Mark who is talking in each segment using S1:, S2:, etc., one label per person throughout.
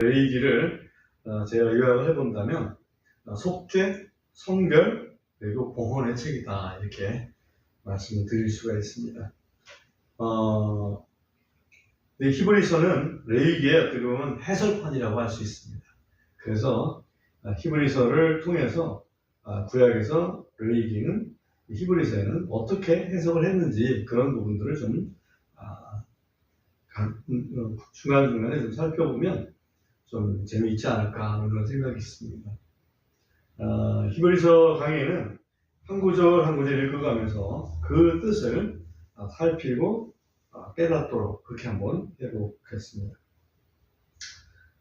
S1: 레위기를 제가 요약을 해본다면 속죄, 성별, 그리고 봉헌의 책이다, 이렇게 말씀을 드릴 수가 있습니다. 히브리서는 레위기의 어떻게 보면 해설판이라고 할 수 있습니다. 그래서 히브리서를 통해서 구약에서 레위기는 히브리서에는 어떻게 해석을 했는지 그런 부분들을 좀 중간중간에 좀 살펴보면 좀 재미있지 않을까 하는 그런 생각이 있습니다. 히브리서 강의는 한 구절 한 구절 읽어가면서 그 뜻을 살피고 깨닫도록 그렇게 한번 해보겠습니다.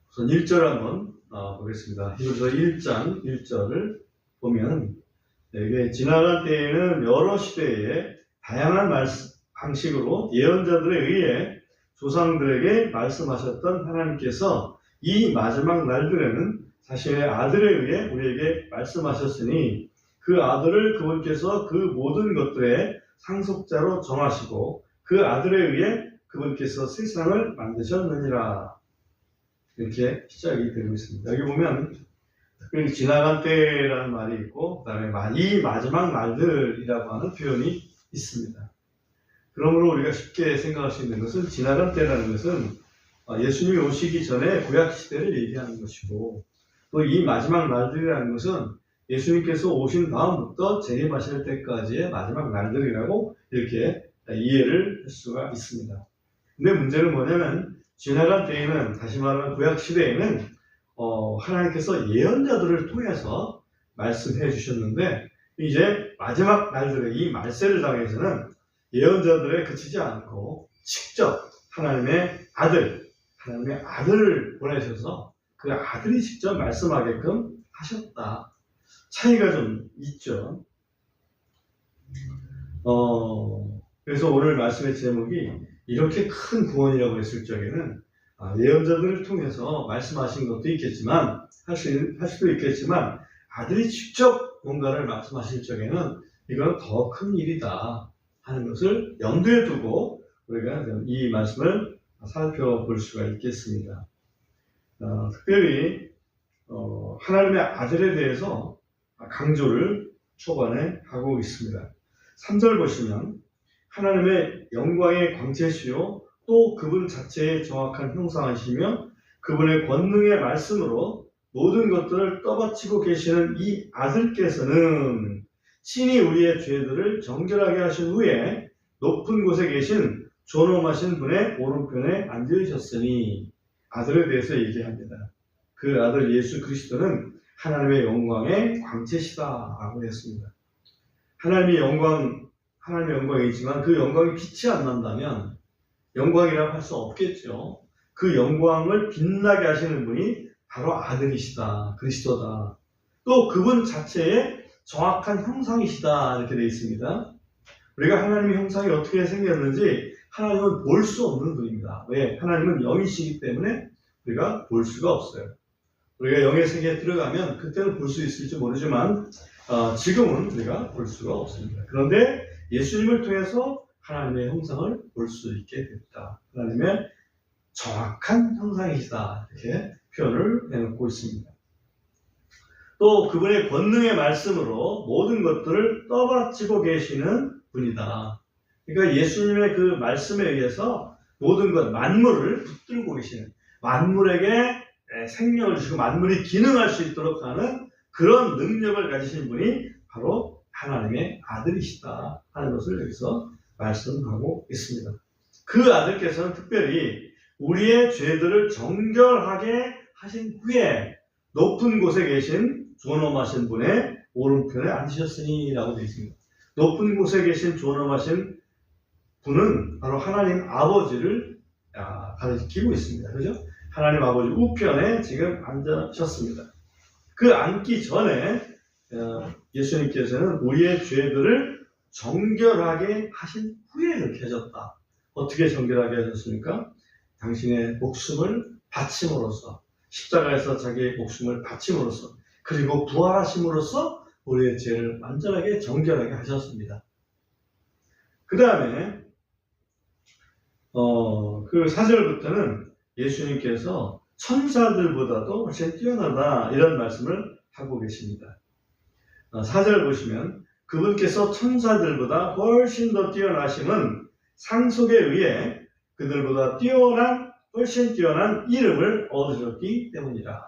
S1: 우선 1절 한번 보겠습니다. 히브리서 1장 1절을 보면, 이게 지나간 때에는 여러 시대에 다양한 방식으로 예언자들에 의해 조상들에게 말씀하셨던 하나님께서 이 마지막 날들에는 자신의 아들에 의해 우리에게 말씀하셨으니 그 아들을 그분께서 그 모든 것들의 상속자로 정하시고 그 아들에 의해 그분께서 세상을 만드셨느니라. 이렇게 시작이 되고 있습니다. 여기 보면 특별히 지나간 때라는 말이 있고 그 다음에 이 마지막 날들이라고 하는 표현이 있습니다. 그러므로 우리가 쉽게 생각할 수 있는 것은 지나간 때라는 것은 예수님이 오시기 전에 구약 시대를 얘기하는 것이고, 또 이 마지막 날들이라는 것은 예수님께서 오신 다음부터 재림하실 때까지의 마지막 날들이라고 이렇게 이해를 할 수가 있습니다. 근데 문제는 뭐냐면 지나간 때에는, 다시 말하면 구약 시대에는 하나님께서 예언자들을 통해서 말씀해 주셨는데, 이제 마지막 날들의 이 말세를 당해서는 예언자들에 그치지 않고 직접 하나님의 아들을 보내셔서 그 아들이 직접 말씀하게끔 하셨다. 차이가 좀 있죠. 그래서 오늘 말씀의 제목이 이렇게 큰 구원이라고 했을 적에는 예언자들을 통해서 말씀하신 것도 있겠지만, 할 수도 있겠지만, 아들이 직접 뭔가를 말씀하실 적에는 이건 더 큰 일이다 하는 것을 염두에 두고 우리가 이 말씀을 살펴볼 수가 있겠습니다. 특별히 하나님의 아들에 대해서 강조를 초반에 하고 있습니다. 3절 보시면 하나님의 영광의 광채시요 또 그분 자체의 정확한 형상이시며 그분의 권능의 말씀으로 모든 것들을 떠받치고 계시는 이 아들께서는 친히 우리의 죄들을 정결하게 하신 후에 높은 곳에 계신 존엄하신 분의 오른편에 앉으셨으니, 아들에 대해서 얘기합니다. 그 아들 예수 그리스도는 하나님의 영광의 광채시다라고 했습니다. 하나님의 영광이지만 그 영광이 빛이 안 난다면 영광이라고 할 수 없겠죠. 그 영광을 빛나게 하시는 분이 바로 아들이시다, 그리스도다. 또 그분 자체의 정확한 형상이시다, 이렇게 되어 있습니다. 우리가 하나님의 형상이 어떻게 생겼는지 하나님은 볼 수 없는 분입니다. 왜? 하나님은 영이시기 때문에 우리가 볼 수가 없어요. 우리가 영의 세계에 들어가면 그때는 볼 수 있을지 모르지만 지금은 우리가 볼 수가 없습니다. 그런데 예수님을 통해서 하나님의 형상을 볼 수 있게 됐다. 하나님의 정확한 형상이시다, 이렇게 표현을 해놓고 있습니다. 또 그분의 권능의 말씀으로 모든 것들을 떠받치고 계시는 분이다. 그러니까 예수님의 그 말씀에 의해서 모든 것, 만물을 붙들고 계시는, 만물에게 생명을 주시고 만물이 기능할 수 있도록 하는 그런 능력을 가지신 분이 바로 하나님의 아들이시다 하는 것을 여기서 말씀하고 있습니다. 그 아들께서는 특별히 우리의 죄들을 정결하게 하신 후에 높은 곳에 계신 존엄하신 분의 오른편에 앉으셨으니 라고 되어 있습니다. 높은 곳에 계신 존엄하신 분은 바로 하나님 아버지를 가리키고 있습니다. 그죠? 하나님 아버지 우편에 지금 앉으셨습니다. 그 앉기 전에 예수님께서는 우리의 죄들을 정결하게 하신 후에 이렇게 하셨다. 어떻게 정결하게 하셨습니까? 당신의 목숨을 바침으로써, 십자가에서 자기의 목숨을 바침으로써, 그리고 부활하심으로써 우리의 죄를 완전하게 정결하게 하셨습니다. 그 다음에 그 4절부터는 예수님께서 천사들보다도 훨씬 뛰어나다 이런 말씀을 하고 계십니다. 4절 보시면 그분께서 천사들보다 훨씬 더 뛰어나심은 상속에 의해 그들보다 훨씬 뛰어난 이름을 얻으셨기 때문이라.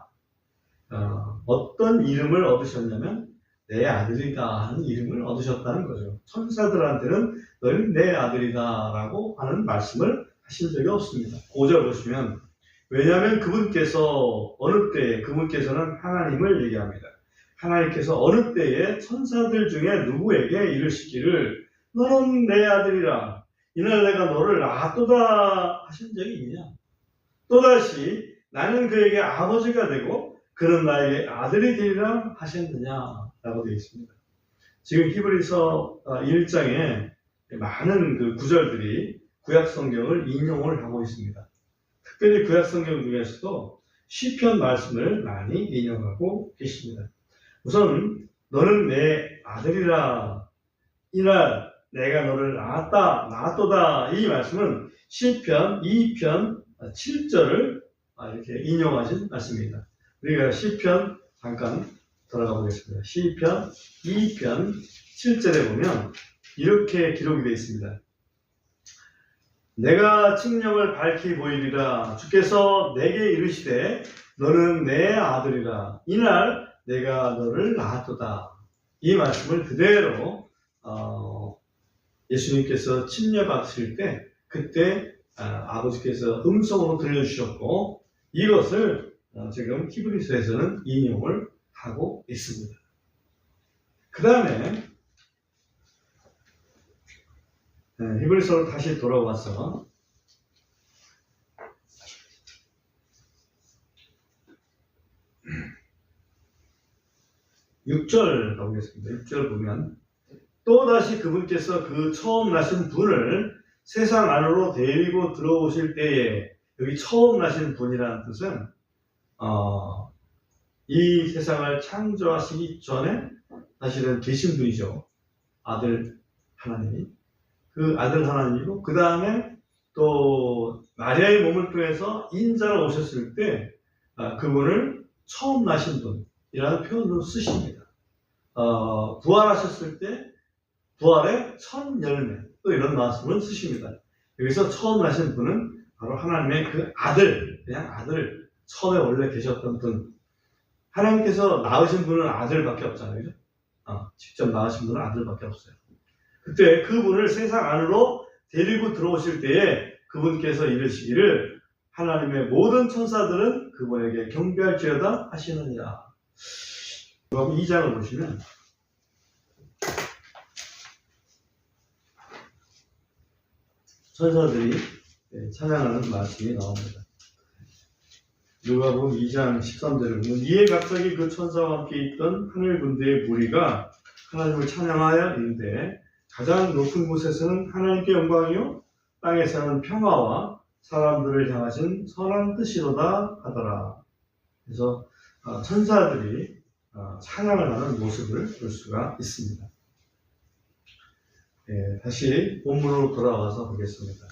S1: 어떤 이름을 얻으셨냐면 내 아들이다 하는 이름을 얻으셨다는 거죠. 천사들한테는 너희는 내 아들이다 라고 하는 말씀을 하신 적이 없습니다. 5절 보시면 왜냐하면 그분께서 어느 때에, 그분께서는 하나님을 얘기합니다. 하나님께서 어느 때에 천사들 중에 누구에게 이르시기를 너는 내 아들이라 이날 내가 너를 낳았도다 하신 적이 있느냐. 또다시 나는 그에게 아버지가 되고 그는 나에게 아들이 되리라 하셨느냐 라고 되어 있습니다. 지금 히브리서 1장에 많은 그 구절들이 구약성경을 인용을 하고 있습니다. 특별히 구약성경 중에서도 시편 말씀을 많이 인용하고 계십니다. 우선 너는 내 아들이라 이날 내가 너를 낳았도다 이 말씀은 시편 2편 7절을 이렇게 인용하신 말씀입니다. 우리가 시편 잠깐 돌아가 보겠습니다. 시편 2편 7절에 보면 이렇게 기록이 되어 있습니다. 내가 칙령을 밝히 보이리라 주께서 내게 이르시되 너는 내 아들이라 이날 내가 너를 낳았도다. 이 말씀을 그대로 예수님께서 침례 받으실 때 그때 아버지께서 음성으로 들려주셨고 이것을 지금 히브리서에서는 인용을 하고 있습니다. 그 다음에 히브리서로 다시 돌아와서 6절 가보겠습니다. 6절 보면 또다시 그분께서 그 처음 나신 분을 세상 안으로 데리고 들어오실 때에 여기 처음 나신 분이라는 뜻은 이 세상을 창조하시기 전에 사실은 계신 분이죠. 아들 하나님이. 그 아들 하나님이고 그 다음에 또 마리아의 몸을 통해서 인자로 오셨을 때 그분을 처음 나신 분이라는 표현으로 쓰십니다. 부활하셨을 때 부활의 첫 열매 또 이런 말씀을 쓰십니다. 여기서 처음 나신 분은 바로 하나님의 그 아들, 그냥 아들, 처음에 원래 계셨던 분. 하나님께서 낳으신 분은 아들밖에 없잖아요. 그죠? 직접 낳으신 분은 아들밖에 없어요. 그때 그분을 세상 안으로 데리고 들어오실 때에 그분께서 이르시기를 하나님의 모든 천사들은 그분에게 경배할지어다 하시느니라. 2장을 보시면 천사들이 찬양하는 말씀이 나옵니다. 누가복음 2장 13절을 보면 이에 갑자기 그 천사와 함께 있던 하늘 군대의 무리가 하나님을 찬양하여 이르되 가장 높은 곳에서는 하나님께 영광이요 땅에서는 평화와 사람들을 향하신 선한 뜻이로다 하더라. 그래서 천사들이 찬양을 하는 모습을 볼 수가 있습니다. 다시 본문으로 돌아와서 보겠습니다.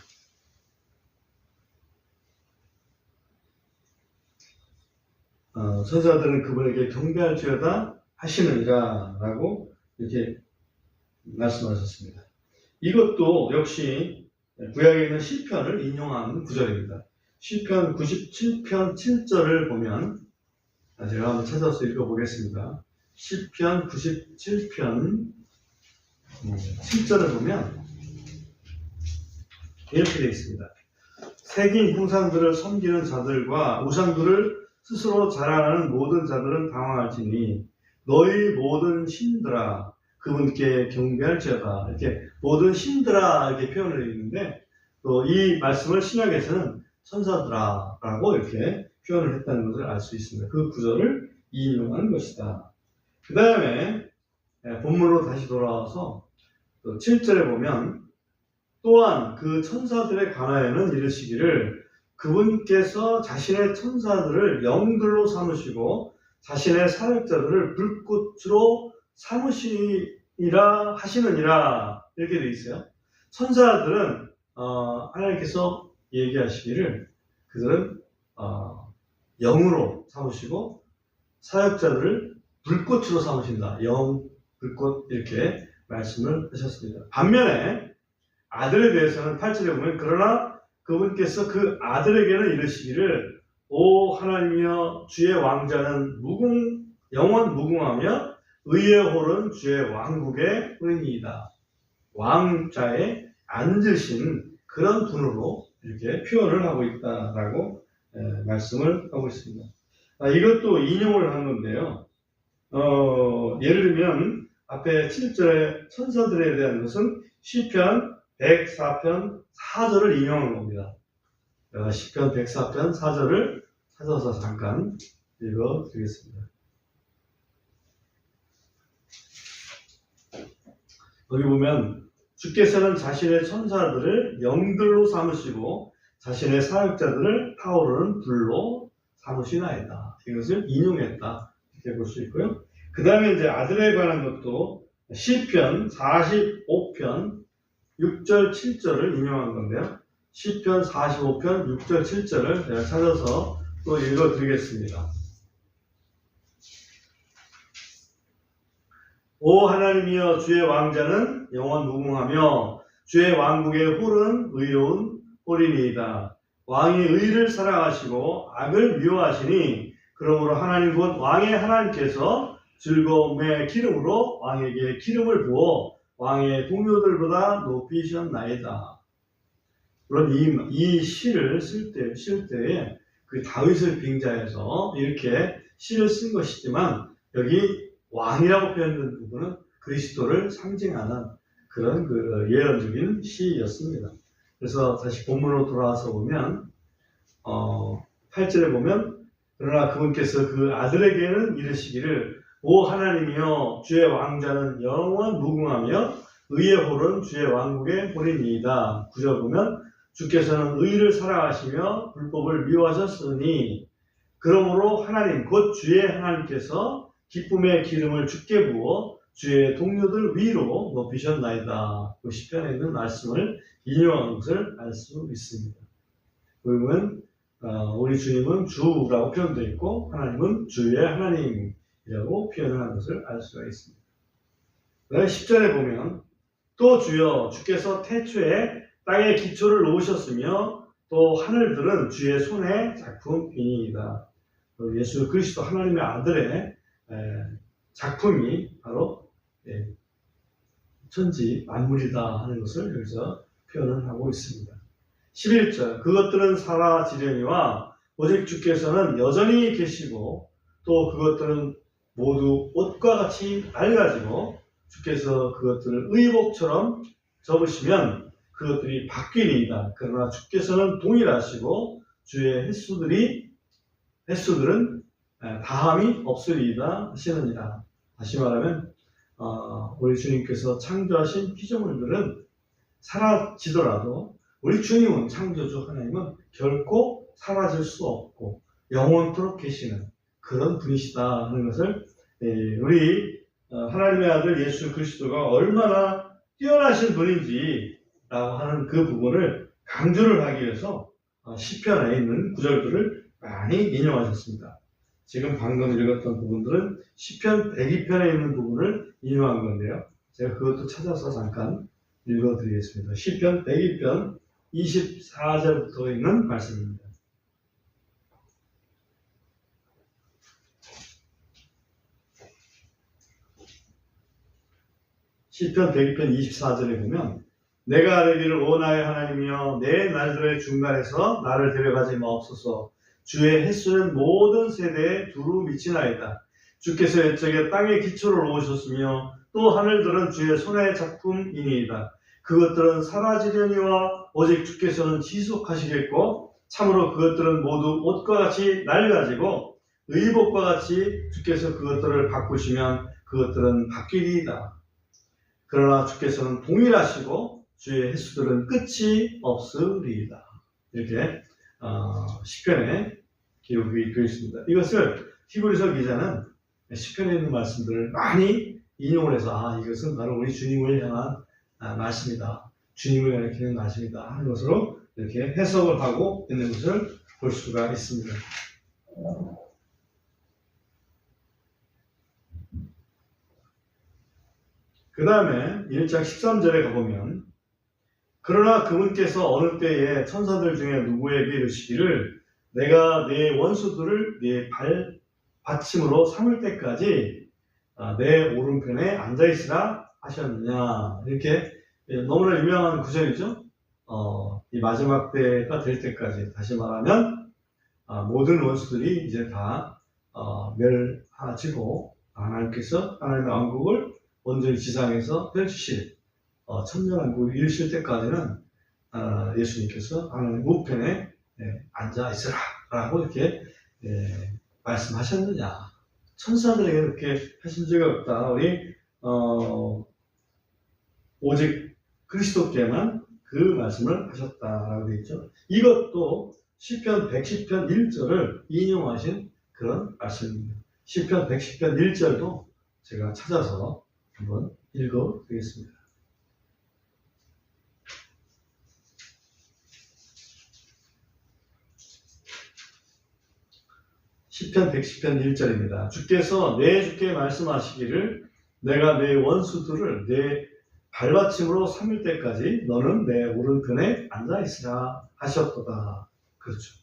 S1: 천사들은 그분에게 경배할지어다 하시느니라 라고 이렇게 말씀하셨습니다. 이것도 역시 구약에 있는 시편을 인용하는 구절입니다. 시편 97편 7절을 보면 제가 한번 찾아서 읽어보겠습니다. 시편 97편 7절을 보면 이렇게 되어 있습니다. 새긴 형상들을 섬기는 자들과 우상들을 스스로 자랑하는 모든 자들은 당황할지니 너희 모든 신들아 그분께 경배할지어다. 이렇게 모든 신들아 이렇게 표현을 되어 있는데 또 이 말씀을 신약에서는 천사들아 라고 이렇게 표현을 했다는 것을 알 수 있습니다. 그 구절을 인용한 것이다. 그 다음에 본문으로 다시 돌아와서 또 7절에 보면 또한 그 천사들에 관하여는 이르시기를 그분께서 자신의 천사들을 영들로 삼으시고 자신의 사역자들을 불꽃으로 삼으시니라 하시느니라 이렇게 되어 있어요. 천사들은 하나님께서 얘기하시기를 그들은 영으로 삼으시고 사역자들을 불꽃으로 삼으신다. 영, 불꽃 이렇게 말씀을 하셨습니다. 반면에 아들에 대해서는 8절에 보면 그러나 그분께서 그 아들에게는 이르시기를 오 하나님이여 주의 왕자는 영원 무궁하며 의의 홀은 주의 왕국의 홀이니이다. 왕자에 앉으신 그런 분으로 이렇게 표현을 하고 있다라고 말씀을 하고 있습니다. 이것도 인용을 한 건데요. 예를 들면 앞에 7절에 천사들에 대한 것은 시편 104편 4절을 인용한 겁니다. 시편 104편 4절을 찾아서 잠깐 읽어드리겠습니다. 여기 보면 주께서는 자신의 천사들을 영들로 삼으시고 자신의 사역자들을 타오르는 불로 삼으시나이다. 이것을 인용했다. 이렇게 볼 수 있고요. 그 다음에 이제 아들에 관한 것도 시편 45편 6절 7절을 인용한 건데요. 시편 45편 6절 7절을 제가 찾아서 또 읽어드리겠습니다. 오 하나님이여 주의 왕자는 영원 무궁하며 주의 왕국의 홀은 의로운 홀이니이다. 왕이 의를 사랑하시고 악을 미워하시니 그러므로 하나님 곧 왕의 하나님께서 즐거움의 기름으로 왕에게 기름을 부어 왕의 동료들보다 높이셨나이다. 물론 이 시를 쓸 때에 그 다윗을 빙자해서 이렇게 시를 쓴 것이지만 여기 왕이라고 표현된 부분은 그리스도를 상징하는 그런 그 예언적인 시였습니다. 그래서 다시 본문으로 돌아와서 보면 8절에 보면 그러나 그분께서 그 아들에게는 이르시기를 오 하나님이여 주의 왕자는 영원 무궁하며 의의 홀은 주의 왕국의 홀이니이다. 9절 보면 주께서는 의를 사랑하시며 불법을 미워하셨으니 그러므로 하나님 곧 주의 하나님께서 기쁨의 기름을 주께 부어 주의 동료들 위로 높이셨나이다. 그 시편에 있는 말씀을 인용한 것을 알 수 있습니다. 그러면 우리 주님은 주라고 표현되어 있고 하나님은 주의 하나님이라고 표현을 한 것을 알 수가 있습니다. 10절에 보면 또 주여 주께서 태초에 땅에 기초를 놓으셨으며 또 하늘들은 주의 손의 작품이니이다. 예수 그리스도 하나님의 아들의 작품이 바로 천지 만물이다 하는 것을 여기서 표현을 하고 있습니다. 11절 그것들은 사라지려니와 오직 주께서는 여전히 계시고 또 그것들은 모두 옷과 같이 낡아지고 주께서 그것들을 의복처럼 접으시면 그것들이 바뀌리이다. 그러나 주께서는 동일하시고 주의 횟수들은 다함이 없으리이다 하시느니라. 다시 말하면 우리 주님께서 창조하신 피조물들은 사라지더라도 우리 주님은 창조주 하나님은 결코 사라질 수 없고 영원토록 계시는 그런 분이시다 하는 것을 우리 하나님의 아들 예수 그리스도가 얼마나 뛰어나신 분인지라고 하는 그 부분을 강조를 하기 위해서 시편에 있는 구절들을 많이 인용하셨습니다. 지금 방금 읽었던 부분들은 시편 102편에 있는 부분을 인용한 건데요. 제가 그것도 찾아서 잠깐 읽어드리겠습니다. 시편 102편 24절부터 있는 말씀입니다. 시편 102편 24절에 보면 내가 아뢰기를 오 나의 하나님이여 내 날들의 중간에서 나를 데려가지 마옵소서. 주의 횟수는 모든 세대에 두루 미치나이다. 주께서 옛적에 땅에 기초를 놓으셨으며 또 하늘들은 주의 손의 작품이니이다. 그것들은 사라지려니와 오직 주께서는 지속하시겠고 참으로 그것들은 모두 옷과 같이 낡아지고 의복과 같이 주께서 그것들을 바꾸시면 그것들은 바뀌리이다. 그러나 주께서는 동일하시고 주의 횟수들은 끝이 없으리이다. 이렇게 시편에 기록이 되어 있습니다. 이것을 히브리서 기자는 시편에 있는 말씀들을 많이 인용을 해서 이것은 바로 우리 주님을 향한 말씀이다. 주님을 가리키는 말씀이다 하는 것으로 이렇게 해석을 하고 있는 것을 볼 수가 있습니다. 그 다음에 1장 13절에 가보면 그러나 그분께서 어느 때에 천사들 중에 누구에게 이르시기를 내가 내 원수들을 네 발받침으로 삼을 때까지 내 오른편에 앉아있으라 하셨느냐. 이렇게 너무나 유명한 구절이죠. 이 마지막 때가 될 때까지, 다시 말하면 모든 원수들이 이제 다 멸하지고 하나님께서 하나님의 왕국을 온전히 지상에서 펼치실 천년왕국을 이루실 때까지는 예수님께서 하나님 우편에 앉아 있으라 라고 이렇게 말씀하셨느냐. 천사들에게 그렇게 하신 적이 없다. 우리 오직 그리스도께만 그 말씀을 하셨다라고 되어 있죠. 이것도 시편 110편 1절을 인용하신 그런 말씀입니다. 시편 110편 1절도 제가 찾아서 한번 읽어드리겠습니다. 시편 110편 1절입니다. 주께서 내 주께 말씀하시기를 내가 내 원수들을 내 발받침으로 삼을 때까지 너는 내 오른편에 앉아있으라 하셨도다. 그렇죠.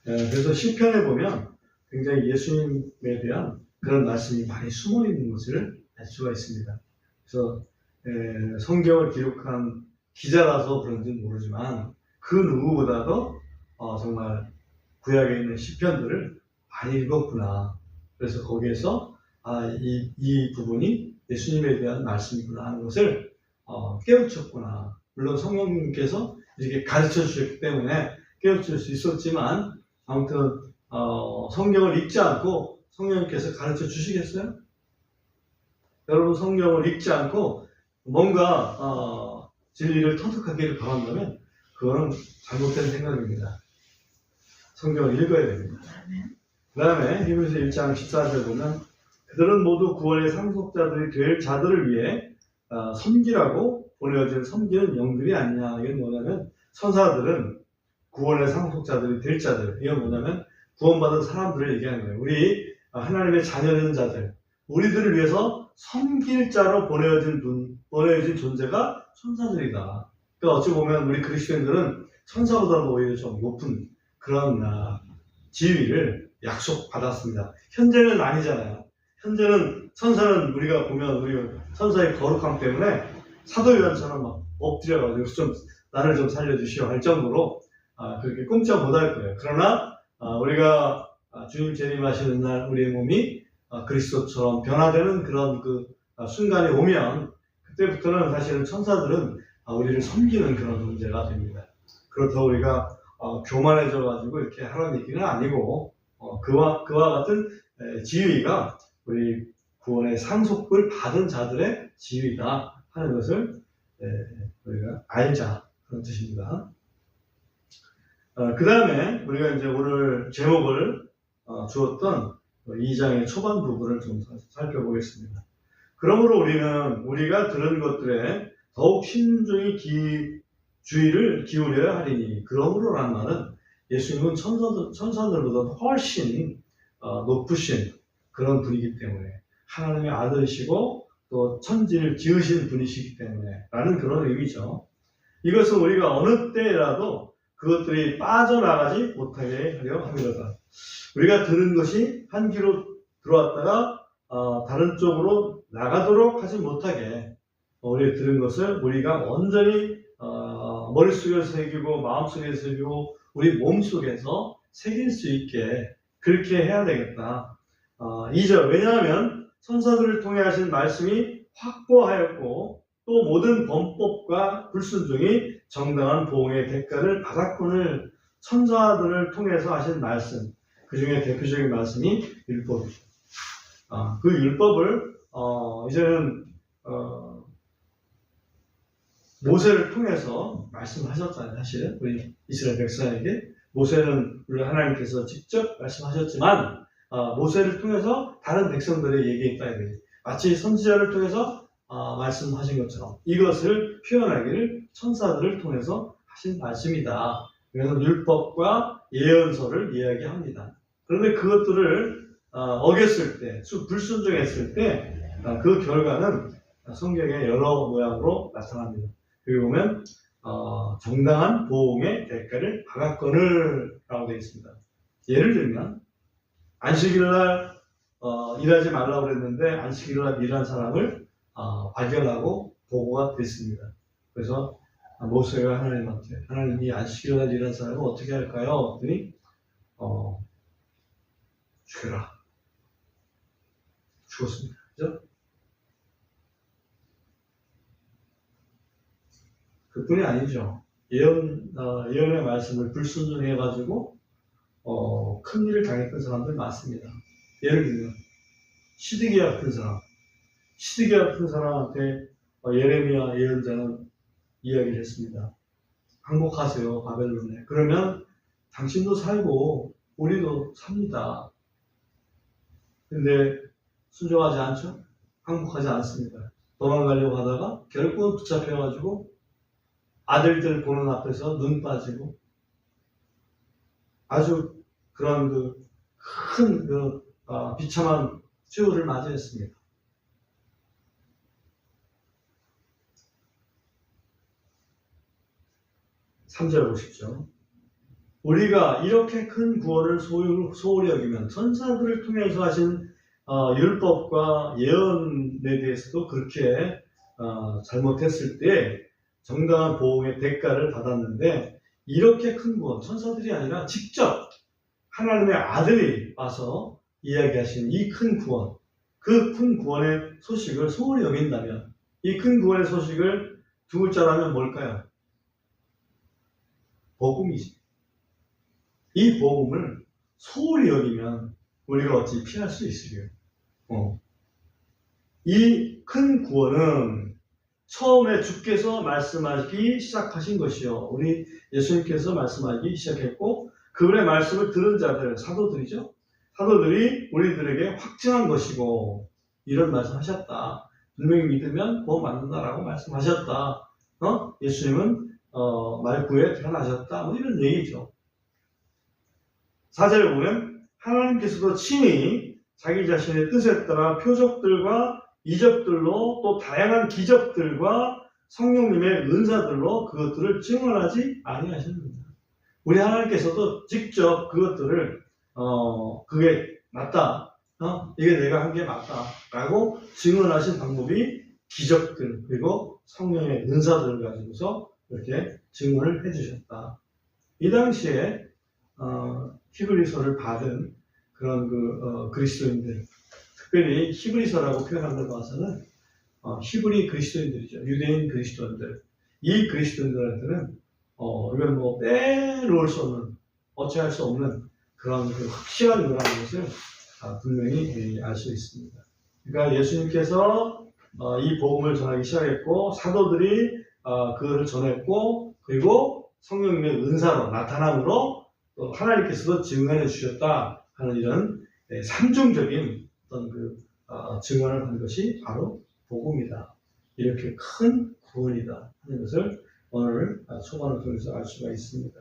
S1: 그래서 시편에 보면 굉장히 예수님에 대한 그런 말씀이 많이 숨어 있는 것을 알 수가 있습니다. 그래서 성경을 기록한 기자라서 그런지는 모르지만 그 누구보다도 정말 구약에 있는 시편들을 많이 읽었구나. 그래서 거기에서 이 부분이 예수님에 대한 말씀이구나 하는 것을 깨우쳤구나. 물론 성령님께서 이렇게 가르쳐 주셨기 때문에 깨우칠 수 있었지만 아무튼 성경을 읽지 않고 성령님께서 가르쳐 주시겠어요? 여러분 성경을 읽지 않고 뭔가 진리를 터득하기를 바란다면 그거는 잘못된 생각입니다. 성경을 읽어야 됩니다. 그 다음에 히브리서 1장 14절 보면 그들은 모두 구원의 상속자들이 될 자들을 위해 섬기라고 보내어진 섬기는 영들이 아니냐. 이건 뭐냐면 천사들은 구원의 상속자들이 될 자들. 이건 뭐냐면 구원받은 사람들을 얘기하는 거예요. 우리 하나님의 자녀된 자들, 우리들을 위해서 섬길 자로 보내어진 존재가 천사들이다. 그러니까 어찌 보면 우리 그리스도인들은 천사보다도 오히려 좀 높은 그런 지위를 약속받았습니다. 현재는 아니잖아요. 현재는 천사는 우리가 보면 우리 천사의 거룩함 때문에 사도 요한처럼 막 엎드려가지고 좀 나를 좀 살려주시오 할 정도로 그렇게 꼼짝 못할 거예요. 그러나 우리가 주님 재림하시는 날 우리의 몸이 그리스도처럼 변화되는 그런 그 순간이 오면 그때부터는 사실은 천사들은 우리를 섬기는 그런 존재가 됩니다. 그렇다고 우리가 교만해져가지고 이렇게 하라는 얘기는 아니고 그와 같은 지위가 우리 구원의 상속을 받은 자들의 지위다 하는 것을 우리가 알자 그런 뜻입니다. 그 다음에 우리가 이제 오늘 제목을 주었던 2장의 초반 부분을 좀 살펴보겠습니다. 그러므로 우리가 들은 것들에 더욱 신중히 주의를 기울여야 하리니. 그러므로라는 말은 예수님은 천사들보다 훨씬 높으신 그런 분이기 때문에 하나님의 아들이시고 또 천지를 지으신 분이시기 때문에 라는 그런 의미죠. 이것은 우리가 어느 때라도 그것들이 빠져나가지 못하게 하려 합니다. 우리가 들은 것이 한 귀로 들어왔다가 다른 쪽으로 나가도록 하지 못하게 우리가 들은 것을 우리가 온전히 머릿속에서 새기고 마음속에서 새기고 우리 몸속에서 새길 수 있게 그렇게 해야 되겠다. 2절 왜냐하면 천사들을 통해 하신 말씀이 확보하였고 또 모든 범법과 불순종이 정당한 보응의 대가를 받았거늘. 천사들을 통해서 하신 말씀 그 중에 대표적인 말씀이 율법이죠. 그 율법을 이제는 모세를 통해서 말씀하셨잖아요. 사실 우리 이스라엘 백성에게 모세는 물론 하나님께서 직접 말씀하셨지만 모세를 통해서 다른 백성들의 얘기했다. 마치 선지자를 통해서 말씀하신 것처럼 이것을 표현하기를 천사들을 통해서 하신 말씀이다. 그래서 율법과 예언서를 이야기합니다. 그런데 그것들을 어겼을 때, 불순종했을 때 그 결과는 성경에 여러 모양으로 나타납니다. 여기 보면 정당한 보응의 대가를 받았거늘 라고 되어 있습니다. 예를 들면 안식일날 일하지 말라고 그랬는데 안식일날 일한 사람을 발견하고 보고가 됐습니다. 그래서 모세가 하나님한테 하나님이 안식일날 일한 사람을 어떻게 할까요? 그랬더니 죽여라. 죽었습니다. 그죠? 그뿐이 아니죠. 예언의 말씀을 불순종해가지고 큰 일을 당했던 사람들 많습니다. 예를 들면 시드기야 같은 사람한테 예레미야 예언자는 이야기를 했습니다. 항복하세요, 바벨론에. 그러면 당신도 살고 우리도 삽니다. 근데 순종하지 않죠? 항복하지 않습니다. 도망가려고 하다가 결국은 붙잡혀가지고 아들들 보는 앞에서 눈 빠지고 아주 그런 큰 비참한 최후를 맞이했습니다. 3절 보십시오. 우리가 이렇게 큰 구원을 소홀히 여기면 천사들을 통해서 하신 율법과 예언에 대해서도 그렇게 잘못했을 때 정당한 보응의 대가를 받았는데 이렇게 큰 구원, 천사들이 아니라 직접 하나님의 아들이 와서 이야기하신 이 큰 구원, 그 큰 구원의 소식을 소홀히 여긴다면 이 큰 구원의 소식을 두 글자로 하면 뭘까요? 복음이지. 이 복음을 소홀히 여기면 우리가 어찌 피할 수 있으려. 이 큰 구원은 처음에 주께서 말씀하기 시작하신 것이요. 우리 예수님께서 말씀하기 시작했고 그분의 말씀을 들은 자들, 사도들이죠. 사도들이 우리들에게 확증한 것이고 이런 말씀하셨다. 분명히 믿으면 구원 받는다라고 말씀하셨다. 예수님은 말구에 태어나셨다. 이런 얘기죠. 4절에 보면 하나님께서도 친히 자기 자신의 뜻에 따라 표적들과 이적들로 또 다양한 기적들과 성령님의 은사들로 그것들을 증언하지 아니하셨습니다. 우리 하나님께서도 직접 그것들을 그게 맞다. 이게 내가 한 게 맞다. 라고 증언하신 방법이 기적들 그리고 성령의 은사들을 가지고서 이렇게 증언을 해주셨다. 이 당시에 히브리서를 받은 그런 그리스도인들, 특별히 히브리서라고 표현한 걸 봐서는 히브리 그리스도인들이죠. 유대인 그리스도인들. 이 그리스도인들한테는 이건 빼놓을 수 없는, 어찌할 수 없는 그런 확실한 거라는 것을 분명히 알 수 있습니다. 그러니까 예수님께서 이 복음을 전하기 시작했고 사도들이 그것을 전했고 그리고 성령님의 은사로 나타남으로 또 하나님께서도 증언해 주셨다 하는 이런 삼중적인 어떤 증언을 한 것이 바로 복음이다. 이렇게 큰 구원이다 하는 것을 오늘 초반을 통해서 알 수가 있습니다.